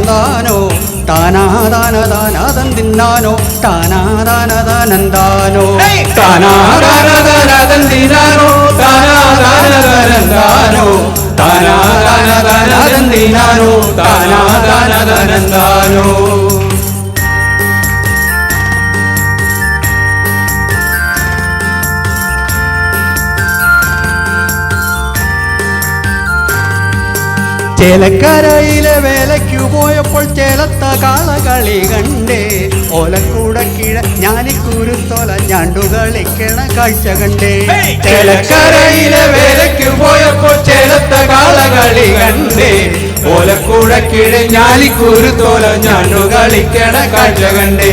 താനോ താനാദാനദാനദന്തിനാനോ താനാദാനദാനന്ദാനോ താനാദാനദാനദന്തിനാനോ താനാദാനദാനന്ദാനോ താനാദാനദാനദന്തിനാനോ താനാദാനദാനന്ദാനോ ചേലക്കരയിലെ വേലയ്ക്കു പോയപ്പോൾ ചേലത്ത കാളകളി കണ്ടേ ഓലക്കൂടക്കിഴ ഞാനിക്കുരുത്തോല ഞാണ്ടു കളിക്കണ കാഴ്ച കണ്ടേ ചേലക്കരയിലെ വേലയ്ക്കു പോയപ്പോൾ ചേലത്ത കാളകളി കണ്ടേ ഓലക്കൂടക്കിഴ ഞാലിക്കുരുത്തോല ഞാണ്ടു കളിക്കണ കാഴ്ച കണ്ടേ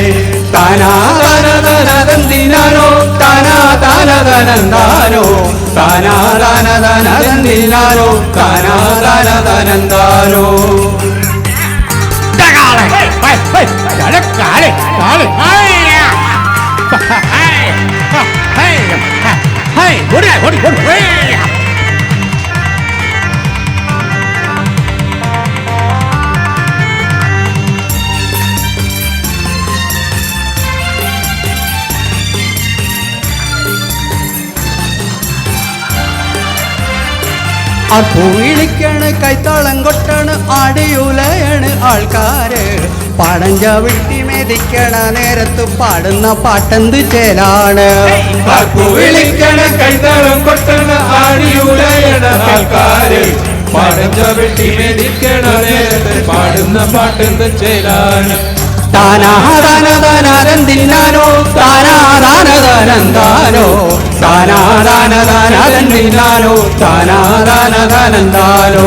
താനാദാനദാനദന്തിനാനോ താനാദാനദാനന്ദാനോ താനാദാനദാനദന്തിനാനോ താനാദാനദാനന്ദാനോ പൂവിളിക്കാണ് കൈത്താളം കൊട്ടാണ് ആടിയുലയാണ് ആൾക്കാര് പാടഞ്ച വിട്ടി മെതിക്കണ നേരത്ത് പാടുന്ന പാട്ടെന്ത് ചേലാണ് പൂവിളിക്കണ കൈത്താളം കൊട്ടാണ് ആടിയുലയാണ് ആൾക്കാര് പാടഞ്ച വിട്ടി മെതിക്കണ നേരത്ത് പാടുന്ന പാട്ടെന്ത് ചേലാണ് താനാദാനദാനദന്തിനാനോ താനാദാനദാനന്ദാനോ താനാദാനദാനദന്തിനാനോ താനാദാനദാനന്ദാനോ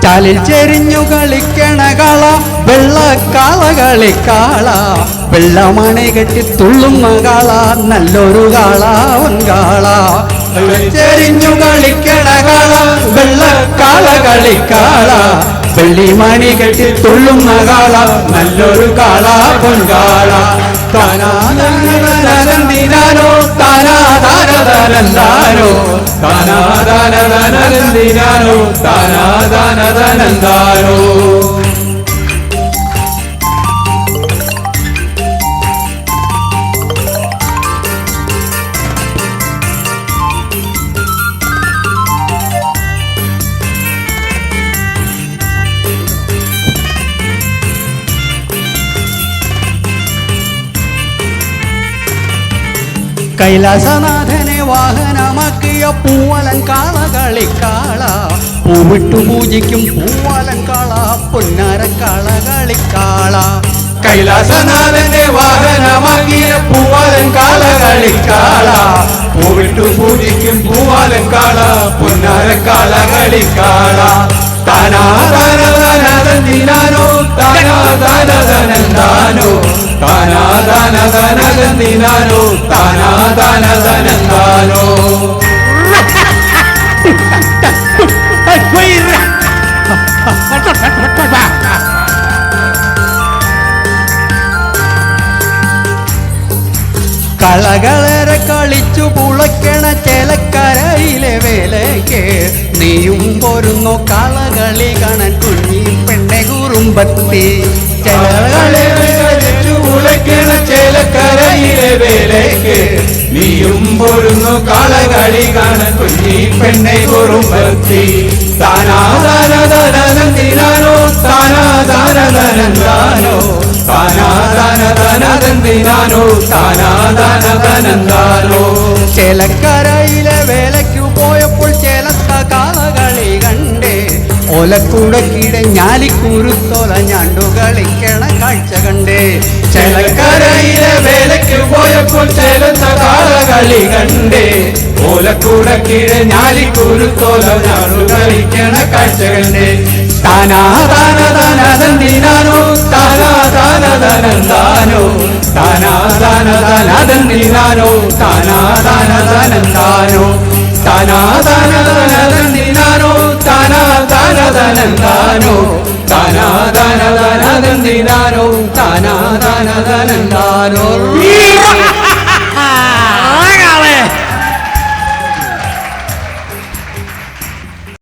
ചാലിൽ ചെരിഞ്ഞു കളിക്കണ കള വെള്ളക്കാള കളിക്കാള വെള്ളമണി കെട്ടി തുള്ളുന്ന കാള നല്ലൊരു കാള ഒൻകാള ചെരിഞ്ഞു കളിക്കണ കാള വെള്ളക്കാള കളിക്കാള വെള്ളിമണി കെട്ടി തുള്ളുന്ന കാള നല്ലൊരു കാള പൊൻകാള താനാദാനദാനദന്തിനാനോ താനാദാനദാനന്ദാനോ താനാദാനദാനദന്തിനാനോ താനാദാനദാനന്ദാനോ കൈലാസനാഥനെ വാഹനമാക്കിയ പൂവലൻ കാള കളിക്കാള പൂവിട്ടു പൂജിക്കും പൂവലൻ കാള പൊന്നാരക്കാള കളിക്കാള കൈലാസനാഥന്റെ വാഹനമാക്കിയ പൂവാലൻ കാള കളിക്കാള പൂവിട്ടു പൂജിക്കും പൂവാലൻ കാള പൊന്നാരക്കാള കളിക്കാള താനാദാനദാനദന്തിനാനോ താനാദാനദാനന്ദാനോ താനാദാനദാനദന്തിനാനോ താനാദാനദാനന്ദാനോ കളകളേറെ കളിച്ചു പുളയ്ക്കണ ചേലക്കരയിലെ വേലയ്ക്ക് നീയും പോരുന്നു കളകളി കാണാൻ കുഞ്ഞി പെണ്ണെ കുറുമ്പത്തി പുളയ്ക്കണ ചേലക്കരയിലെ വേലയ്ക്ക് നീയും പോരുന്നു കളകളി കാണാൻ കുഞ്ഞി പെണ്ണെ കുറുമ്പത്തി താനാദാനദാനദന്തിനാനോ താനാദാനദാനന്ദാനോ താനാദാനദാനദന്തിനാനോ താനാദാനദാനന്ദാനോ ചേലക്കരയിലെ വേലയ്ക്കു പോയപ്പോൾ ചേലത്ത കാളകളി കണ്ടേ ഓലക്കൂടക്കീടെ ഞാലിക്കുരുത്തോല ഞാണ്ടു കളിക്കണ കാഴ്ച കണ്ടേ ചേലക്കരയിലെ വേലയ്ക്ക് പോയപ്പോൾ ചേലത്ത കാളകളി കണ്ടേ ഓലക്കൂടക്കീഴെ ഞാലിക്കുരുത്തോല ഞാണ്ടു കളിക്കണ കാഴ്ച കണ്ടേ താനാദാനദാനദന്തിനാനോ താനാദാനദാനന്ദാനോ താനാദാനദാനദന്തിനാനോ താനാദാനദാനന്ദാനോ താനാദാനദാനദന്തിനാനോ താനാദാനദാനന്ദാനോ താനാ താന താന തന്തിനാനോ താനാ താന തനന്താനോ